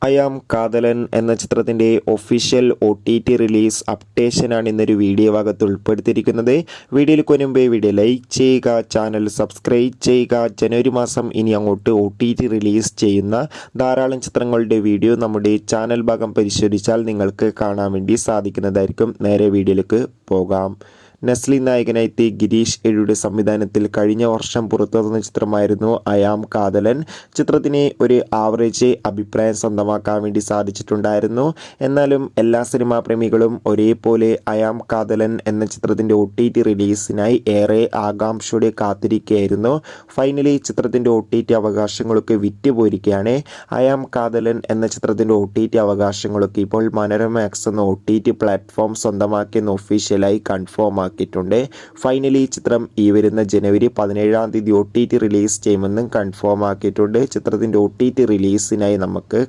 I am Kadhalan എന്ന ചിത്രത്തിൻ്റെ official OTT release അപ്ഡേഷനാണ് ഇന്നൊരു വീഡിയോ ഭാഗത്ത് ഉൾപ്പെടുത്തിയിരിക്കുന്നത്. വീഡിയോയിലേക്ക് മുൻപേ വീഡിയോ ലൈക്ക് ചെയ്യുക, ചാനൽ സബ്സ്ക്രൈബ് ചെയ്യുക. ജനുവരി മാസം ഇനി അങ്ങോട്ട് OTT റിലീസ് ചെയ്യുന്ന ധാരാളം ചിത്രങ്ങളുടെ വീഡിയോ നമ്മുടെ ചാനൽ ഭാഗം പരിശോധിച്ചാൽ നിങ്ങൾക്ക് കാണാൻ വേണ്ടി സാധിക്കുന്നതായിരിക്കും. നേരെ വീഡിയോയിലേക്ക് പോകാം. നസ്ലി നായകനായി ഗിരീഷ് എഴുയുടെ സംവിധാനത്തിൽ കഴിഞ്ഞ വർഷം പുറത്തുവന്ന ചിത്രമായിരുന്നു ഐ ആം കാതലൻ. ചിത്രത്തിന് ഒരു ആവറേജ് അഭിപ്രായം സ്വന്തമാക്കാൻ വേണ്ടി സാധിച്ചിട്ടുണ്ടായിരുന്നു. എന്നാലും എല്ലാ സിനിമാ പ്രേമികളും ഒരേപോലെ ഐ ആം കാതലൻ എന്ന ചിത്രത്തിൻ്റെ OTT റിലീസിനായി ഏറെ ആകാംക്ഷയോടെ കാത്തിരിക്കുകയായിരുന്നു. ഫൈനലി ചിത്രത്തിൻ്റെ OTT അവകാശങ്ങളൊക്കെ വിറ്റുപോയിരിക്കുകയാണ്. ഐ ആം കാതലൻ എന്ന ചിത്രത്തിൻ്റെ OTT അവകാശങ്ങളൊക്കെ ഇപ്പോൾ മനോരമ മാക്സ് എന്ന OTT പ്ലാറ്റ്ഫോം സ്വന്തമാക്കിയെന്ന് ഒഫീഷ്യലായി കൺഫേം ആക്കിയിട്ടുണ്ട്. ഫൈനലി ചിത്രം ഈ വരുന്ന ജനുവരി 17-ാം തീയതി OTT റിലീസ് ചെയ്യുമെന്നും കൺഫേം ആക്കിയിട്ടുണ്ട്. ചിത്രത്തിൻ്റെ OTT റിലീസിനായി നമുക്ക്